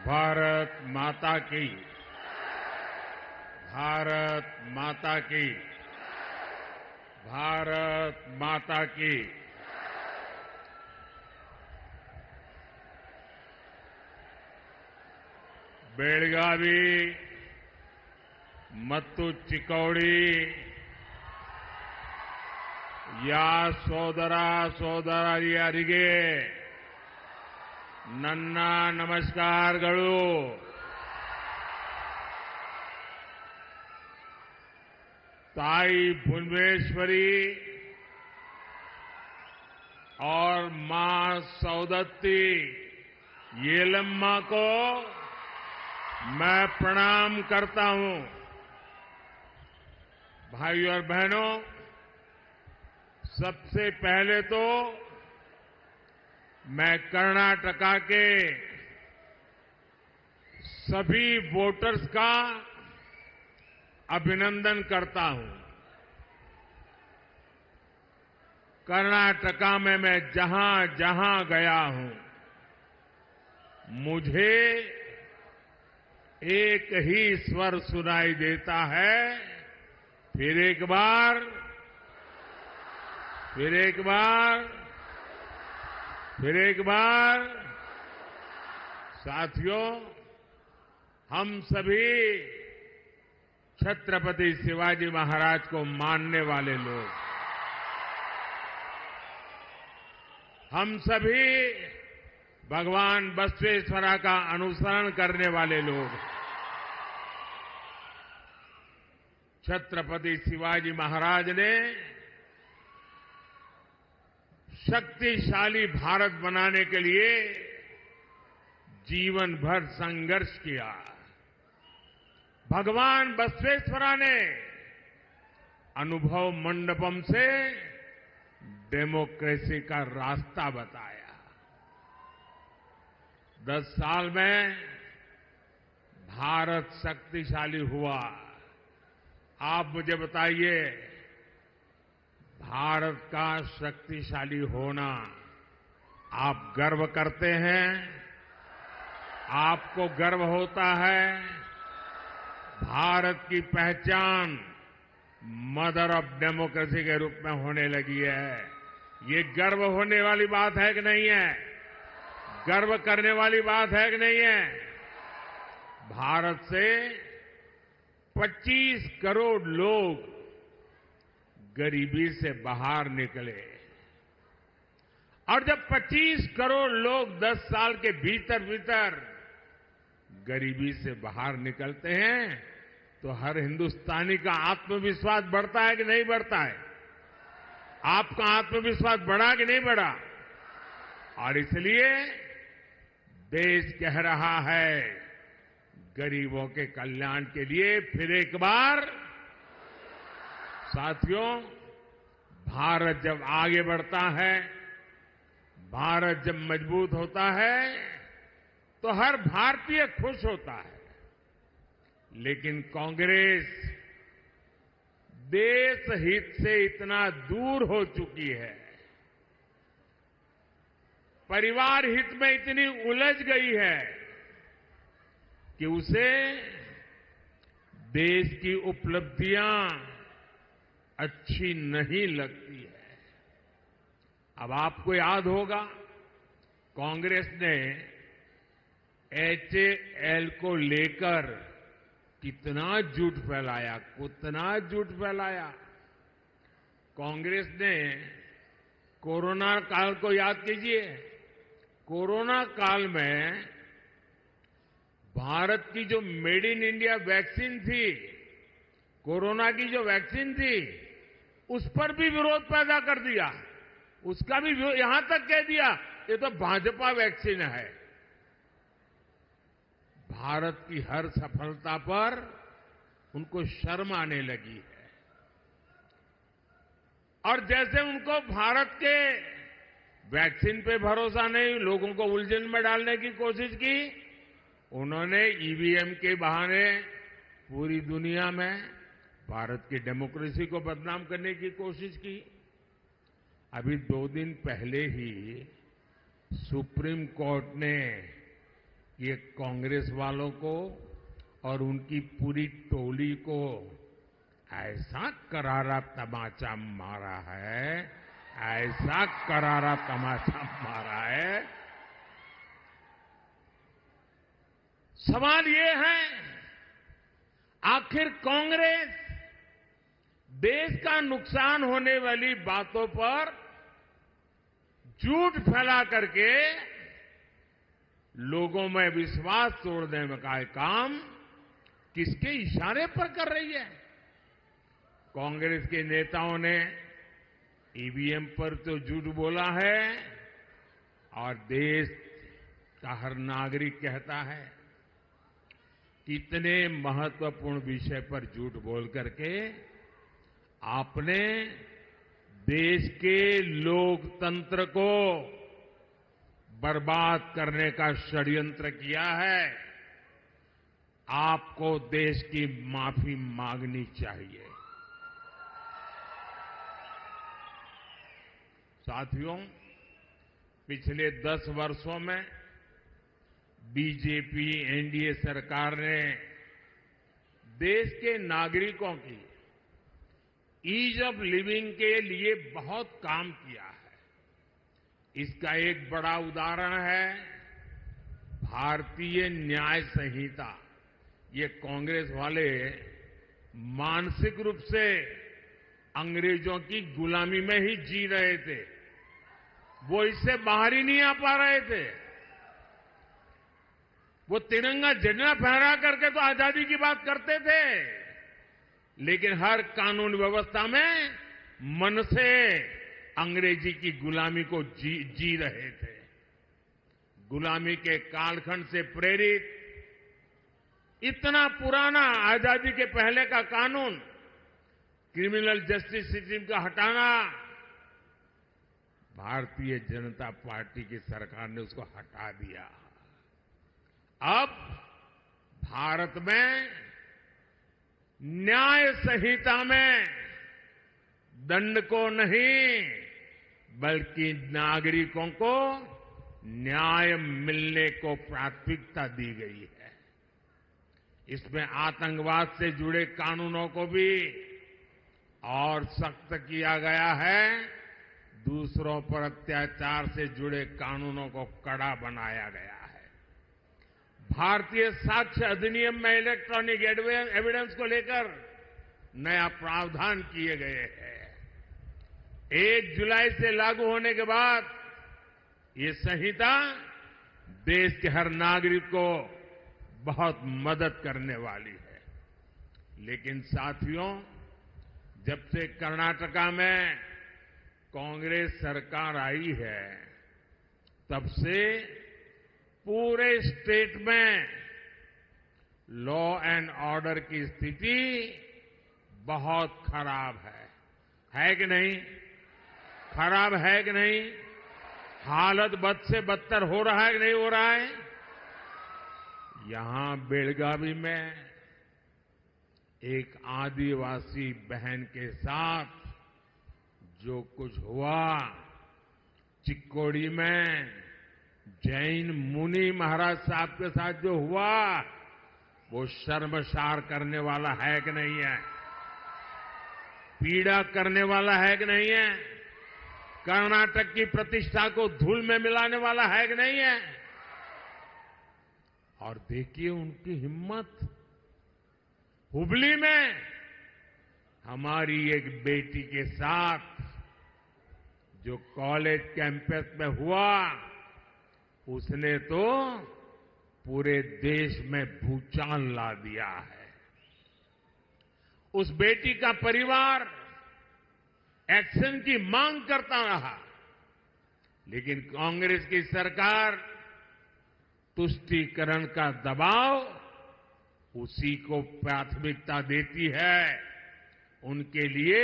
भारत माता की। भारत माता की। भारत माता की। बेळगावी ಮತ್ತು ಚಿಕ್ಕೋಡಿ ಯಾ ಸೋದರ ಸೋದರಿಯರಿಗೆ ನನ್ನ ನಮಸ್ಕಾರಗಳು। ताई भुवनेश्वरी और मां सौदत्ती येलम्मा को मैं प्रणाम करता हूं। भाइयों और बहनों, सबसे पहले तो मैं कर्नाटका के सभी वोटर्स का अभिनंदन करता हूं। कर्नाटका में मैं जहां जहां गया हूं, मुझे एक ही स्वर सुनाई देता है, फिर एक बार, फिर एक बार, फिर एक बार। साथियों, हम सभी छत्रपति शिवाजी महाराज को मानने वाले लोग, हम सभी भगवान बसवेश्वरा का अनुसरण करने वाले लोग, छत्रपति शिवाजी महाराज ने शक्तिशाली भारत बनाने के लिए जीवन भर संघर्ष किया। भगवान बसवेश्वरा ने अनुभव मंडपम से डेमोक्रेसी का रास्ता बताया। 10 साल में भारत शक्तिशाली हुआ। आप मुझे बताइए, भारत का शक्तिशाली होना आप गर्व करते हैं? आपको गर्व होता है? भारत की पहचान मदर ऑफ डेमोक्रेसी के रूप में होने लगी है। ये गर्व होने वाली बात है कि नहीं है? गर्व करने वाली बात है कि नहीं है? भारत से 25 करोड़ लोग गरीबी से बाहर निकले, और जब 25 करोड़ लोग 10 साल के भीतर भीतर गरीबी से बाहर निकलते हैं तो हर हिंदुस्तानी का आत्मविश्वास बढ़ता है कि नहीं बढ़ता है? आपका आत्मविश्वास बढ़ा कि नहीं बढ़ा? और इसलिए देश कह रहा है, गरीबों के कल्याण के लिए फिर एक बार। साथियों, भारत जब आगे बढ़ता है, भारत जब मजबूत होता है, तो हर भारतीय खुश होता है। लेकिन कांग्रेस देश हित से इतना दूर हो चुकी है, परिवार हित में इतनी उलझ गई है कि उसे देश की उपलब्धियां अच्छी नहीं लगती है। अब आपको याद होगा, कांग्रेस ने HAL को लेकर कितना झूठ फैलाया, कितना झूठ फैलाया। कांग्रेस ने कोरोना काल को याद कीजिए। कोरोना काल में भारत की जो मेड इन इंडिया वैक्सीन थी, कोरोना की जो वैक्सीन थी, उस पर भी विरोध पैदा कर दिया। उसका भी यहां तक कह दिया ये तो भाजपा वैक्सीन है। भारत की हर सफलता पर उनको शर्म आने लगी है, और जैसे उनको भारत के वैक्सीन पे भरोसा नहीं, लोगों को उलझन में डालने की कोशिश की, उन्होंने ईवीएम के बहाने पूरी दुनिया में भारत की डेमोक्रेसी को बदनाम करने की कोशिश की। अभी 2 दिन पहले ही सुप्रीम कोर्ट ने ये कांग्रेस वालों को और उनकी पूरी टोली को ऐसा करारा तमाचा मारा है, ऐसा करारा तमाचा मारा है। सवाल ये है, आखिर कांग्रेस देश का नुकसान होने वाली बातों पर झूठ फैला करके लोगों में विश्वास तोड़ने का काम किसके इशारे पर कर रही है? कांग्रेस के नेताओं ने ईवीएम पर तो झूठ बोला है और देश का हर नागरिक कहता है कितने महत्वपूर्ण विषय पर झूठ बोल करके आपने देश के लोकतंत्र को बर्बाद करने का षड्यंत्र किया है। आपको देश की माफी मांगनी चाहिए। साथियों, पिछले 10 वर्षों में बीजेपी एनडीए सरकार ने देश के नागरिकों की ईज ऑफ लिविंग के लिए बहुत काम किया है। इसका एक बड़ा उदाहरण है भारतीय न्याय संहिता। ये कांग्रेस वाले मानसिक रूप से अंग्रेजों की गुलामी में ही जी रहे थे, वो इससे बाहर ही नहीं आ पा रहे थे। वो तिरंगा झंडा फहरा करके तो आजादी की बात करते थे, लेकिन हर कानून व्यवस्था में मन से अंग्रेजी की गुलामी को जी रहे थे। गुलामी के कालखंड से प्रेरित इतना पुराना आजादी के पहले का कानून, क्रिमिनल जस्टिस सिस्टम का हटाना, भारतीय जनता पार्टी की सरकार ने उसको हटा दिया। अब भारत में न्याय संहिता में दंड को नहीं बल्कि नागरिकों को न्याय मिलने को प्राथमिकता दी गई है। इसमें आतंकवाद से जुड़े कानूनों को भी और सख्त किया गया है। दूसरों पर अत्याचार से जुड़े कानूनों को कड़ा बनाया गया है। भारतीय साक्ष्य अधिनियम में इलेक्ट्रॉनिक एविडेंस को लेकर नया प्रावधान किए गए हैं। 1 जुलाई से लागू होने के बाद ये संहिता देश के हर नागरिक को बहुत मदद करने वाली है। लेकिन साथियों, जब से कर्नाटका में कांग्रेस सरकार आई है, तब से पूरे स्टेट में लॉ एंड ऑर्डर की स्थिति बहुत खराब है कि नहीं? खराब है कि नहीं? हालत बद से बदतर हो रहा है कि नहीं हो रहा है? यहां बेलगावी में एक आदिवासी बहन के साथ जो कुछ हुआ, चिक्कोड़ी में जैन मुनि महाराज साहब के साथ जो हुआ, वो शर्मसार करने वाला है कि नहीं है? पीड़ा करने वाला है कि नहीं है? कर्नाटक की प्रतिष्ठा को धूल में मिलाने वाला है कि नहीं है? और देखिए उनकी हिम्मत। हुबली में हमारी एक बेटी के साथ जो कॉलेज कैंपस में हुआ, उसने तो पूरे देश में भूचाल ला दिया है। उस बेटी का परिवार एक्शन की मांग करता रहा, लेकिन कांग्रेस की सरकार तुष्टीकरण का दबाव उसी को प्राथमिकता देती है। उनके लिए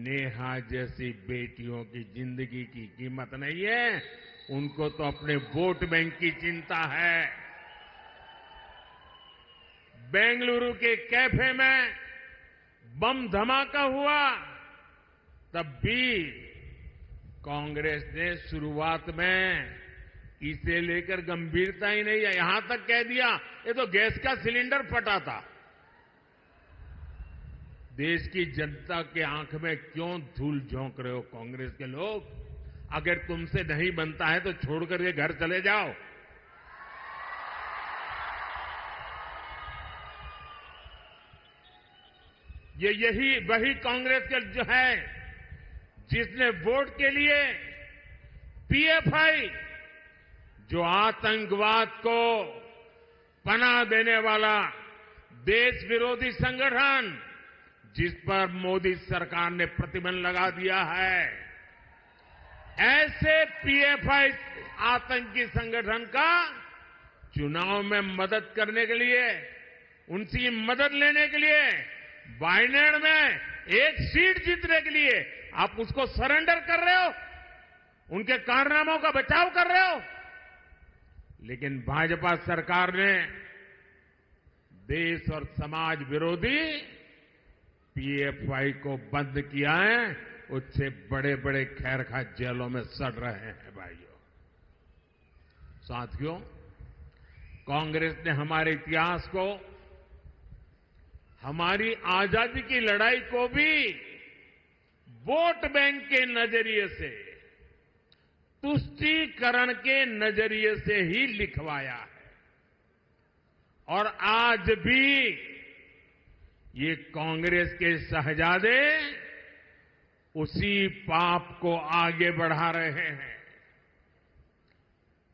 नेहा जैसी बेटियों की जिंदगी की कीमत नहीं है, उनको तो अपने वोट बैंक की चिंता है। बेंगलुरु के कैफे में बम धमाका हुआ, तब भी कांग्रेस ने शुरुआत में इसे लेकर गंभीरता ही नहीं है। यहां तक कह दिया ये तो गैस का सिलेंडर फटा था। देश की जनता के आंख में क्यों धूल झोंक रहे हो कांग्रेस के लोग? अगर तुमसे नहीं बनता है तो छोड़ करके घर चले जाओ। यही वही कांग्रेस के जो है जिसने वोट के लिए पीएफआई, जो आतंकवाद को पनाह देने वाला देश विरोधी संगठन, जिस पर मोदी सरकार ने प्रतिबंध लगा दिया है, ऐसे पीएफआई आतंकी संगठन का चुनाव में मदद करने के लिए, उनकी मदद लेने के लिए, वायनाड में एक सीट जीतने के लिए आप उसको सरेंडर कर रहे हो, उनके कारनामों का बचाव कर रहे हो। लेकिन भाजपा सरकार ने देश और समाज विरोधी पीएफआई को बंद किया है। उससे बड़े बड़े खैरखा जेलों में सड़ रहे हैं भाइयों। साथियों, कांग्रेस ने हमारे इतिहास को, हमारी आजादी की लड़ाई को भी वोट बैंक के नजरिए से, तुष्टीकरण के नजरिए से ही लिखवाया है। और आज भी ये कांग्रेस के शहजादे उसी पाप को आगे बढ़ा रहे हैं।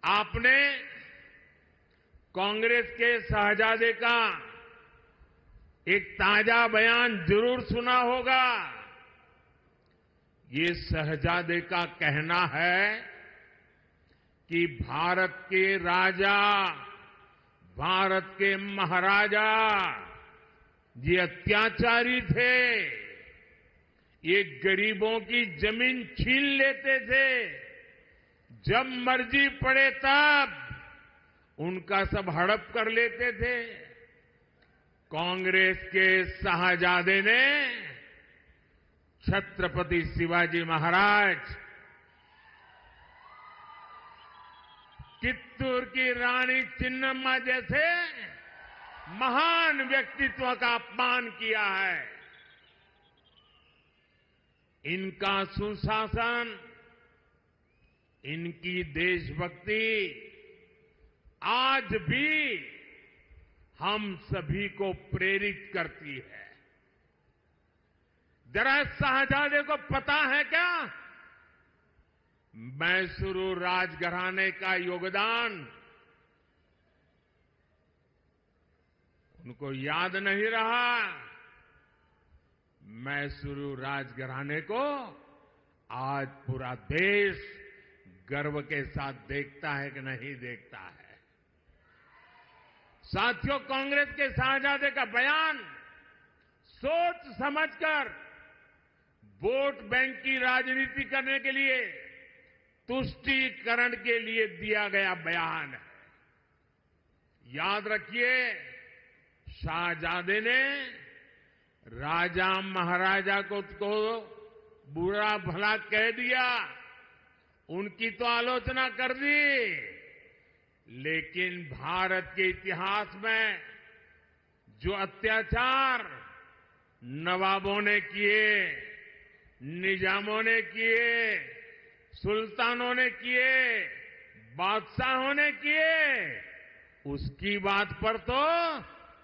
आपने कांग्रेस के शहजादे का एक ताजा बयान जरूर सुना होगा। ये शहजादे का कहना है कि भारत के राजा, भारत के महाराजा ये अत्याचारी थे, ये गरीबों की जमीन छीन लेते थे, जब मर्जी पड़े तब उनका सब हड़प कर लेते थे। कांग्रेस के शाहजादे ने छत्रपति शिवाजी महाराज, कित्तूर की रानी चिन्नम्मा जैसे महान व्यक्तित्व का अपमान किया है। इनका सुशासन, इनकी देशभक्ति आज भी हम सभी को प्रेरित करती है। जरा शाहजादे को पता है क्या मैसूरू राजघराने का योगदान? उनको याद नहीं रहा। मैसूरू राजघराने को आज पूरा देश गर्व के साथ देखता है कि नहीं देखता है। साथियों, कांग्रेस के शाहजादे का बयान सोच समझकर वोट बैंक की राजनीति करने के लिए, तुष्टीकरण के लिए दिया गया बयान है। याद रखिए, शाहजादे ने राजा महाराजा को बुरा भला कह दिया, उनकी तो आलोचना कर दी, लेकिन भारत के इतिहास में जो अत्याचार नवाबों ने किए, निजामों ने किए, सुल्तानों ने किए, बादशाहों ने किए, उसकी बात पर तो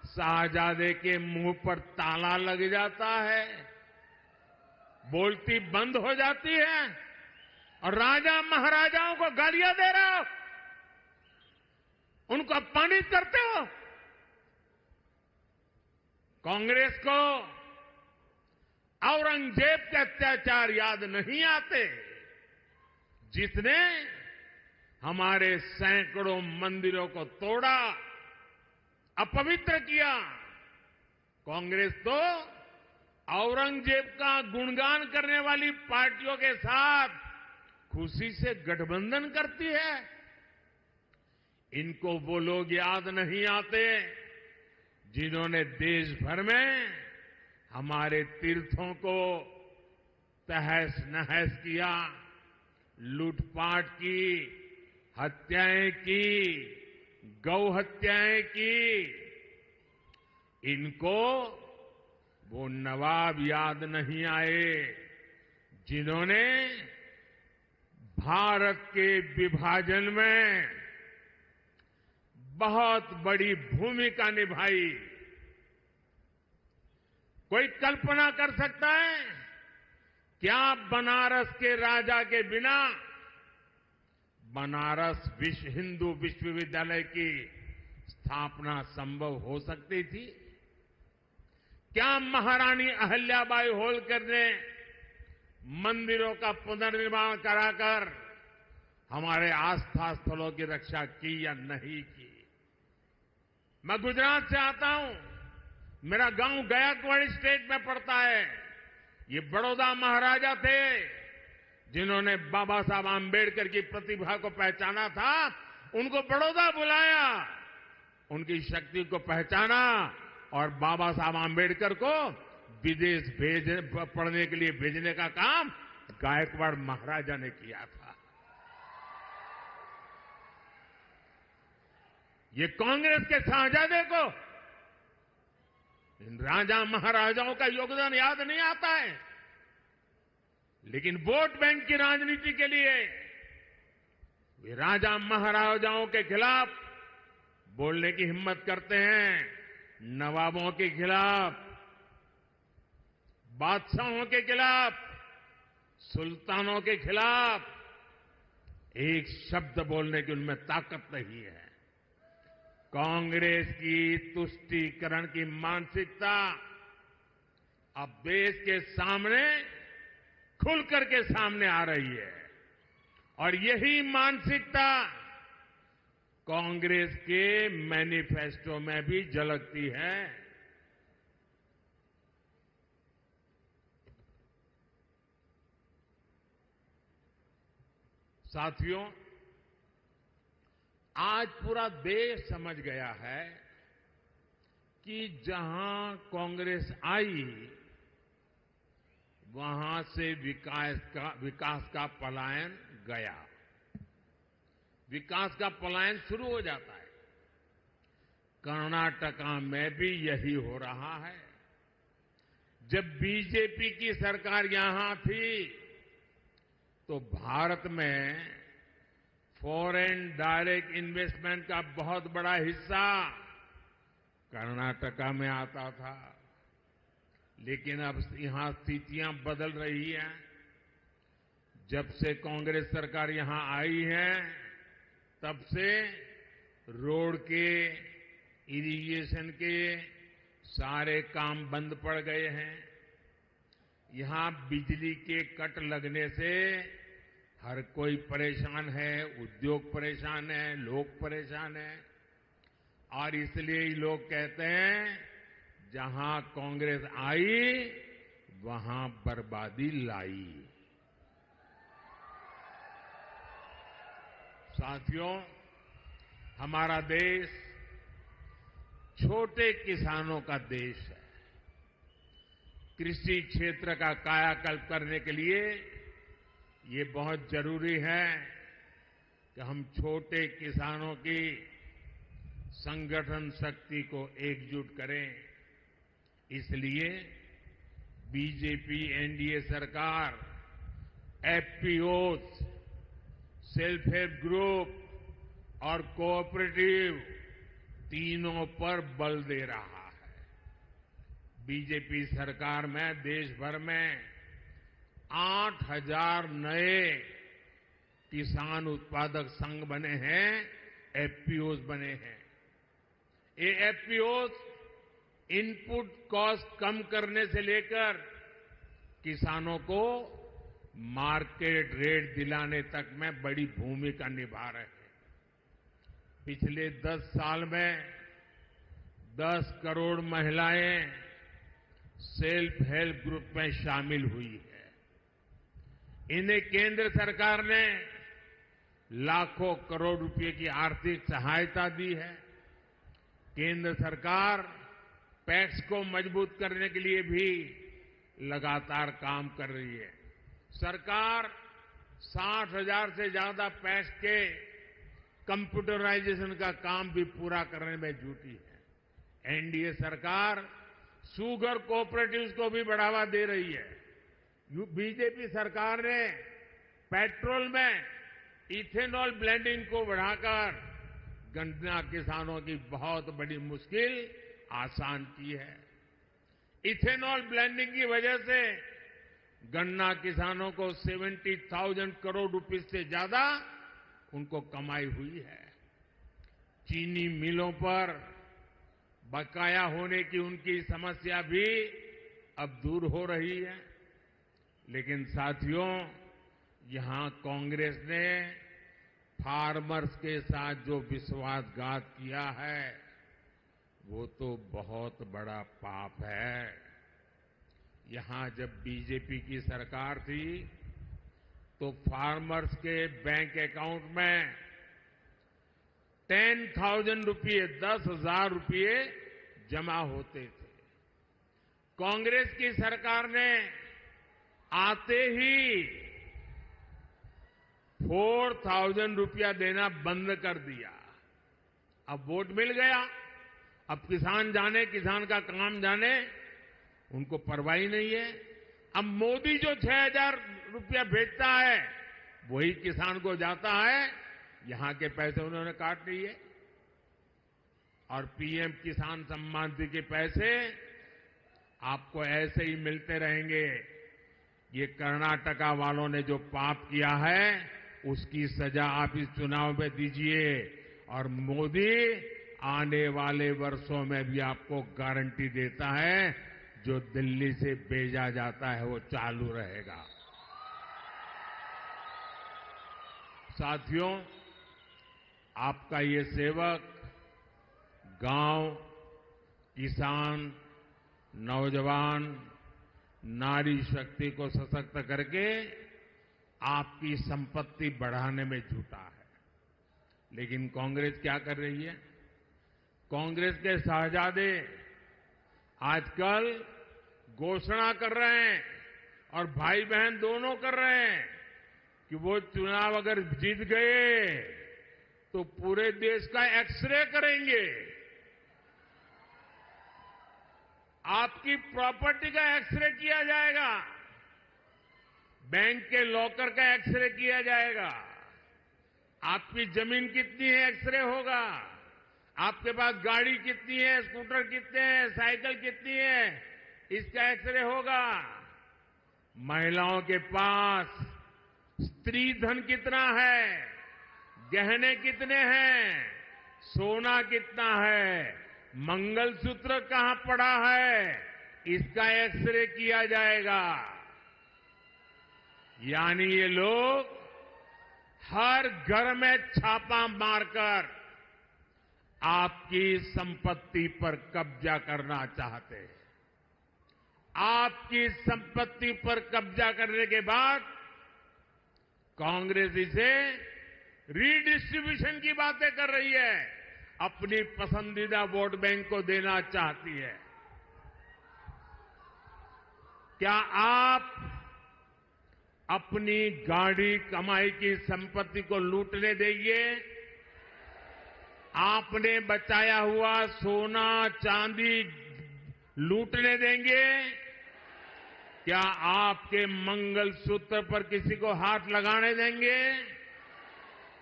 शाहजादे के मुंह पर ताला लग जाता है, बोलती बंद हो जाती है और राजा महाराजाओं को गालियां दे रहे हो, उनको अपमानित करते हो। कांग्रेस को औरंगजेब के अत्याचार याद नहीं आते, जिसने हमारे सैकड़ों मंदिरों को तोड़ा, अपवित्र किया। कांग्रेस तो औरंगजेब का गुणगान करने वाली पार्टियों के साथ खुशी से गठबंधन करती है। इनको वो लोग याद नहीं आते जिन्होंने देश भर में हमारे तीर्थों को तहस नहस किया, लूटपाट की, हत्याएं की, गौ हत्याएं की, इनको वो नवाब याद नहीं आए जिन्होंने भारत के विभाजन में बहुत बड़ी भूमिका निभाई। कोई कल्पना कर सकता है क्या बनारस के राजा के बिना बनारस हिंदू विश्वविद्यालय की स्थापना संभव हो सकती थी? क्या महारानी अहिल्याबाई होलकर ने मंदिरों का पुनर्निर्माण कराकर हमारे आस्था स्थलों की रक्षा की या नहीं की? मैं गुजरात से आता हूं, मेरा गांव गायकवाड़ स्टेट में पड़ता है। ये बड़ौदा महाराजा थे जिन्होंने बाबा साहब आम्बेडकर की प्रतिभा को पहचाना था, उनको बड़ौदा बुलाया, उनकी शक्ति को पहचाना और बाबा साहब आम्बेडकर को विदेश पढ़ने के लिए भेजने का काम गायकवाड़ महाराजा ने किया था। ये कांग्रेस के शाहजादे को इन राजा महाराजाओं का योगदान याद नहीं आता है, लेकिन वोट बैंक की राजनीति के लिए वे राजा महाराजाओं के खिलाफ बोलने की हिम्मत करते हैं, नवाबों के खिलाफ, बादशाहों के खिलाफ, सुल्तानों के खिलाफ एक शब्द बोलने की उनमें ताकत नहीं है। कांग्रेस की तुष्टीकरण की मानसिकता अब देश के सामने खुलकर के सामने आ रही है और यही मानसिकता कांग्रेस के मैनिफेस्टो में भी झलकती है। साथियों, आज पूरा देश समझ गया है कि जहां कांग्रेस आई वहां से विकास का पलायन गया, विकास का पलायन शुरू हो जाता है। कर्नाटका में भी यही हो रहा है। जब बीजेपी की सरकार यहां थी तो भारत में फॉरेन डायरेक्ट इन्वेस्टमेंट का बहुत बड़ा हिस्सा कर्नाटका में आता था, लेकिन अब यहां स्थितियां बदल रही हैं। जब से कांग्रेस सरकार यहां आई है तब से रोड के, इरिगेशन के सारे काम बंद पड़ गए हैं। यहां बिजली के कट लगने से हर कोई परेशान है, उद्योग परेशान है, लोग परेशान हैं और इसलिए लोग कहते हैं जहां कांग्रेस आई वहां बर्बादी लाई। साथियों, हमारा देश छोटे किसानों का देश है। कृषि क्षेत्र का कायाकल्प करने के लिए ये बहुत जरूरी है कि हम छोटे किसानों की संगठन शक्ति को एकजुट करें। इसलिए बीजेपी एनडीए सरकार एफपीओज, सेल्फ हेल्प ग्रुप और कोऑपरेटिव तीनों पर बल दे रहा है। बीजेपी सरकार में देश भर में 8,000 नए किसान उत्पादक संघ बने हैं, एफपीओज बने हैं। ये एफपीओज इनपुट कॉस्ट कम करने से लेकर किसानों को मार्केट रेट दिलाने तक में बड़ी भूमिका निभा रहे हैं। पिछले 10 साल में 10 करोड़ महिलाएं सेल्फ हेल्प ग्रुप में शामिल हुई है। इन्हें केंद्र सरकार ने लाखों करोड़ रुपए की आर्थिक सहायता दी है। केंद्र सरकार पैक्स को मजबूत करने के लिए भी लगातार काम कर रही है। सरकार 60,000 से ज्यादा पैक्स के कंप्यूटराइजेशन का काम भी पूरा करने में जुटी है। एनडीए सरकार शुगर कोऑपरेटिव्स को भी बढ़ावा दे रही है। बीजेपी सरकार ने पेट्रोल में इथेनॉल ब्लेंडिंग को बढ़ाकर गन्ना किसानों की बहुत बड़ी मुश्किल आसान की है। इथेनॉल ब्लेंडिंग की वजह से गन्ना किसानों को 70,000 करोड़ रुपए से ज्यादा उनको कमाई हुई है। चीनी मिलों पर बकाया होने की उनकी समस्या भी अब दूर हो रही है। लेकिन साथियों, यहां कांग्रेस ने फार्मर्स के साथ जो विश्वासघात किया है वो तो बहुत बड़ा पाप है। यहां जब बीजेपी की सरकार थी तो फार्मर्स के बैंक अकाउंट में 10,000 रुपये 10,000 रुपये जमा होते थे। कांग्रेस की सरकार ने आते ही 4,000 रुपया देना बंद कर दिया। अब वोट मिल गया, अब किसान जाने, किसान का काम जाने, उनको परवाह ही नहीं है। अब मोदी जो 6,000 रुपया भेजता है वही किसान को जाता है। यहां के पैसे उन्होंने काट लिए और पीएम किसान सम्मान निधि के पैसे आपको ऐसे ही मिलते रहेंगे। ये कर्नाटका वालों ने जो पाप किया है उसकी सजा आप इस चुनाव में दीजिए और मोदी आने वाले वर्षों में भी आपको गारंटी देता है जो दिल्ली से भेजा जाता है वो चालू रहेगा। साथियों, आपका ये सेवक गांव, किसान, नौजवान, नारी शक्ति को सशक्त करके आपकी संपत्ति बढ़ाने में जुटा है। लेकिन कांग्रेस क्या कर रही है? कांग्रेस के शहजादे आजकल घोषणा कर रहे हैं और भाई बहन दोनों कर रहे हैं कि वो चुनाव अगर जीत गए तो पूरे देश का एक्सरे करेंगे, आपकी प्रॉपर्टी का एक्सरे किया जाएगा, बैंक के लॉकर का एक्सरे किया जाएगा, आपकी जमीन कितनी है एक्सरे होगा, आपके पास गाड़ी कितनी है, स्कूटर कितने हैं, साइकिल कितनी है, इसका एक्सरे होगा। महिलाओं के पास स्त्री धन कितना है, गहने कितने हैं, सोना कितना है, मंगलसूत्र कहां पड़ा है, इसका एक्सरे किया जाएगा। यानी ये लोग हर घर में छापा मारकर आपकी संपत्ति पर कब्जा करना चाहते हैं। आपकी संपत्ति पर कब्जा करने के बाद कांग्रेस इसे रीडिस्ट्रीब्यूशन की बातें कर रही है, अपनी पसंदीदा वोट बैंक को देना चाहती है। क्या आप अपनी गाड़ी कमाई की संपत्ति को लूटने देंगे? आपने बचाया हुआ सोना चांदी लूटने देंगे? क्या आपके मंगलसूत्र पर किसी को हाथ लगाने देंगे?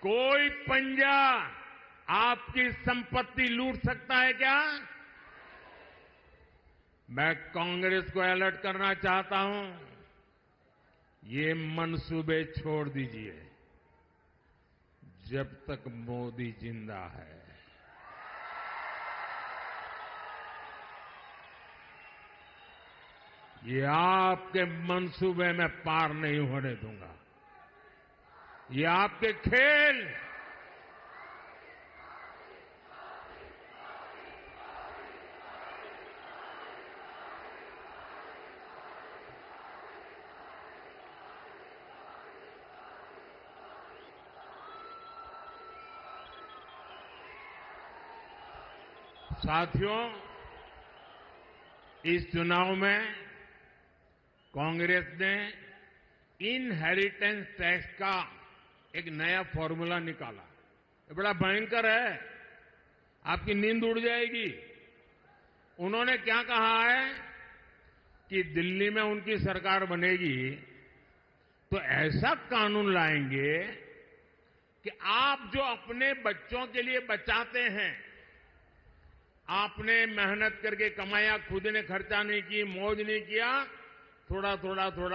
कोई पंजा आपकी संपत्ति लूट सकता है क्या? मैं कांग्रेस को अलर्ट करना चाहता हूं, ये मंसूबे छोड़ दीजिए जब तक मोदी जिंदा है। ये आपके मंसूबे में पार नहीं होने दूंगा। ये आपके खेल साथियों, इस चुनाव में कांग्रेस ने इनहेरिटेंस टैक्स का एक नया फॉर्मूला निकाला। ये बड़ा भयंकर है, आपकी नींद उड़ जाएगी। उन्होंने क्या कहा है कि दिल्ली में उनकी सरकार बनेगी तो ऐसा कानून लाएंगे कि आप जो अपने बच्चों के लिए बचाते हैं, आपने मेहनत करके कमाया, खुद ने खर्चा नहीं की, मौज नहीं किया, थोड़ा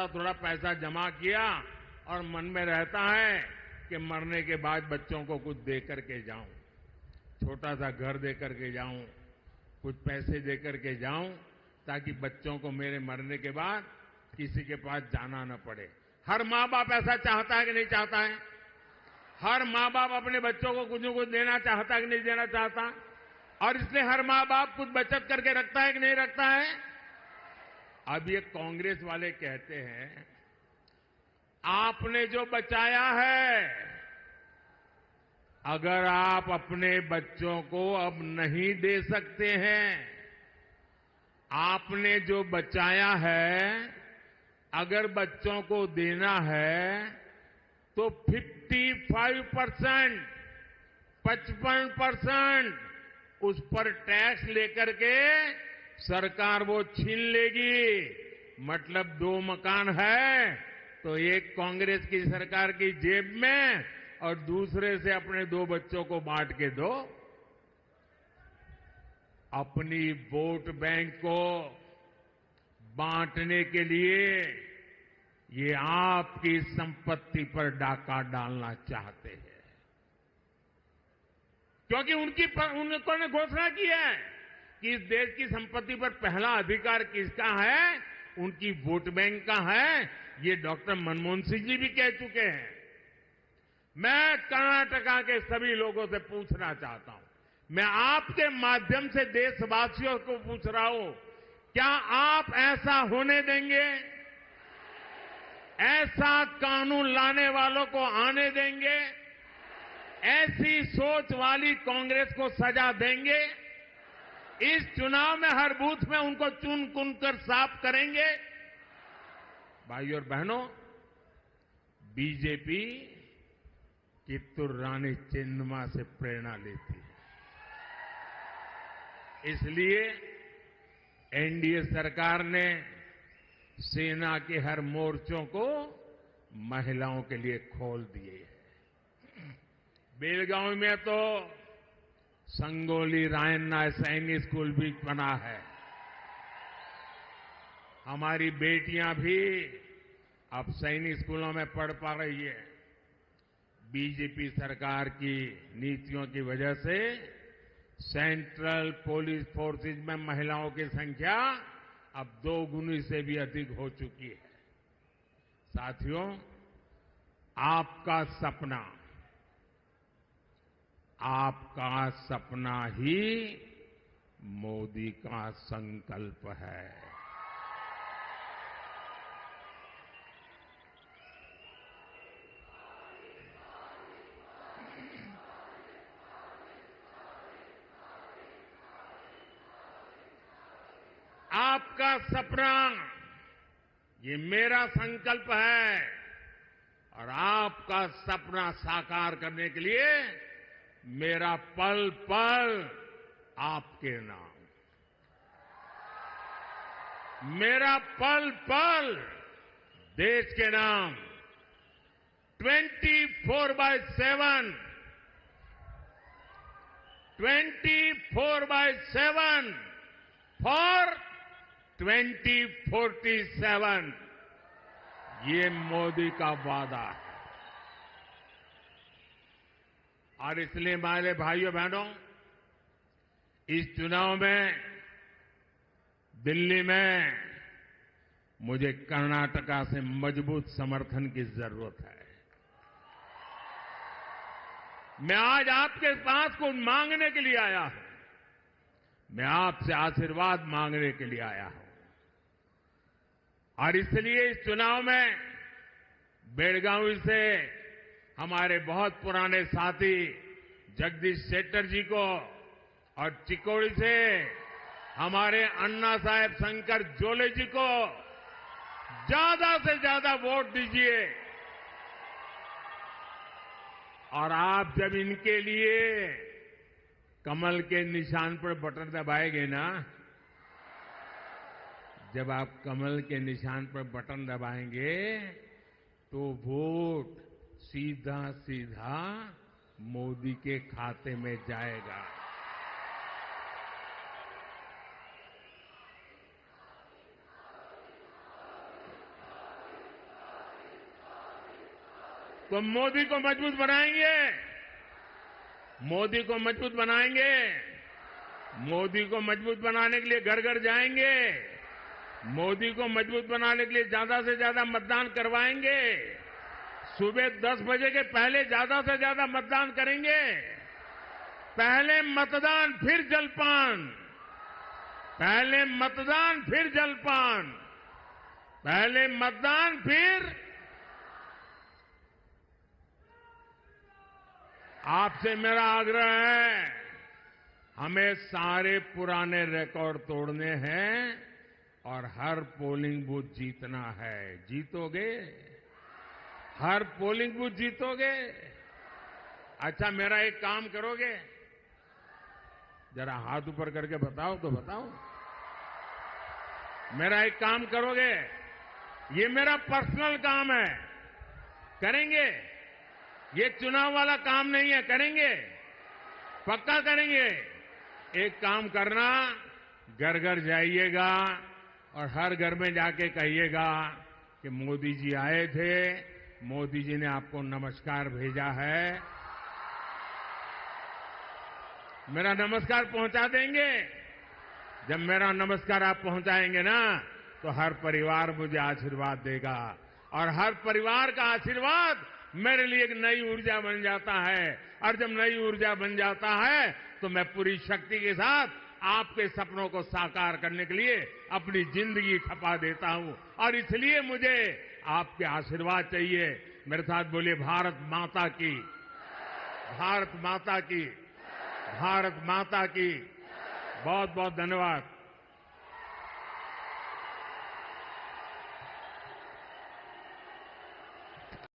थोड़ा पैसा जमा किया और मन में रहता है कि मरने के बाद बच्चों को कुछ दे करके जाऊं, छोटा सा घर दे करके जाऊं, कुछ पैसे दे करके जाऊं, ताकि बच्चों को मेरे मरने के बाद किसी के पास जाना न पड़े। हर माँ बाप ऐसा चाहता है कि नहीं चाहता है? हर माँ बाप अपने बच्चों को कुछ न कुछ देना चाहता है कि नहीं देना चाहता? और इसलिए हर माँ बाप कुछ बचत करके रखता है कि नहीं रखता है? अब ये कांग्रेस वाले कहते हैं आपने जो बचाया है, अगर आप अपने बच्चों को अब नहीं दे सकते हैं, आपने जो बचाया है अगर बच्चों को देना है तो 55%, 55% उस पर टैक्स लेकर के सरकार वो छीन लेगी। मतलब 2 मकान है तो एक कांग्रेस की सरकार की जेब में और दूसरे से अपने 2 बच्चों को बांट के दो। अपनी वोट बैंक को बांटने के लिए ये आपकी संपत्ति पर डाका डालना चाहते हैं, क्योंकि उन्होंने घोषणा की है कि इस देश की संपत्ति पर पहला अधिकार किसका है, उनकी वोट बैंक का है। ये डॉक्टर मनमोहन सिंह जी भी कह चुके हैं। मैं कर्नाटका के सभी लोगों से पूछना चाहता हूं, मैं आपके माध्यम से देशवासियों को पूछ रहा हूं, क्या आप ऐसा होने देंगे? ऐसा कानून लाने वालों को आने देंगे? ऐसी सोच वाली कांग्रेस को सजा देंगे? इस चुनाव में हर बूथ में उनको चुन चुन कर साफ करेंगे? भाइयों और बहनों, बीजेपी कित्तूर रानी चेन्नम्मा से प्रेरणा लेती है। इसलिए एनडीए सरकार ने सेना के हर मोर्चों को महिलाओं के लिए खोल दिए हैं। बेलगांव में तो संगोली रायन्ना सैनिक स्कूल भी बना है। हमारी बेटियां भी अब सैनिक स्कूलों में पढ़ पा रही है। बीजेपी सरकार की नीतियों की वजह से सेंट्रल पुलिस फोर्सेज में महिलाओं की संख्या अब 2 गुनी से भी अधिक हो चुकी है। साथियों, आपका सपना ही मोदी का संकल्प है। आपका सपना ये मेरा संकल्प है और आपका सपना साकार करने के लिए मेरा पल पल आपके नाम, मेरा पल पल देश के नाम। 24/7 फॉर 2047 ये मोदी का वादा है। और इसलिए हमारे भाइयों बहनों, इस चुनाव में दिल्ली में मुझे कर्नाटका से मजबूत समर्थन की जरूरत है। मैं आज आपके पास कुछ मांगने के लिए आया हूं। मैं आपसे आशीर्वाद मांगने के लिए आया हूं। और इसलिए इस चुनाव में बेलगावी से हमारे बहुत पुराने साथी जगदीश शेट्टर जी को और चिकोड़ी से हमारे अन्ना साहेब शंकर जोले जी को ज्यादा से ज्यादा वोट दीजिए। और आप जब इनके लिए कमल के निशान पर बटन दबाएंगे ना, जब आप कमल के निशान पर बटन दबाएंगे तो वोट सीधा सीधा मोदी के खाते में जाएगा। तो मोदी को मजबूत बनाएंगे, मोदी को मजबूत बनाएंगे, मोदी को मजबूत बनाने के लिए घर घर जाएंगे, मोदी को मजबूत बनाने के लिए ज्यादा से ज्यादा मतदान करवाएंगे, सुबह 10 बजे के पहले ज्यादा से ज्यादा मतदान करेंगे, पहले मतदान फिर जलपान, पहले मतदान फिर जलपान, पहले मतदान फिर। आपसे मेरा आग्रह है, हमें सारे पुराने रिकॉर्ड तोड़ने हैं और हर पोलिंग बूथ जीतना है। जीतोगे? हर पोलिंग बूथ जीतोगे? अच्छा, मेरा एक काम करोगे? जरा हाथ ऊपर करके बताओ तो बताओ। मेरा एक काम करोगे? ये मेरा पर्सनल काम है, करेंगे? ये चुनाव वाला काम नहीं है, करेंगे? पक्का करेंगे? एक काम करना, घर घर जाइएगा और हर घर में जाके कहिएगा कि मोदी जी आए थे, मोदी जी ने आपको नमस्कार भेजा है। मेरा नमस्कार पहुंचा देंगे। जब मेरा नमस्कार आप पहुंचाएंगे ना, तो हर परिवार मुझे आशीर्वाद देगा और हर परिवार का आशीर्वाद मेरे लिए एक नई ऊर्जा बन जाता है। और जब नई ऊर्जा बन जाता है तो मैं पूरी शक्ति के साथ आपके सपनों को साकार करने के लिए अपनी जिंदगी खपा देता हूं। और इसलिए मुझे आपके आशीर्वाद चाहिए। मेरे साथ बोलिए, भारत माता की, भारत माता की, भारत माता की। बहुत बहुत धन्यवाद।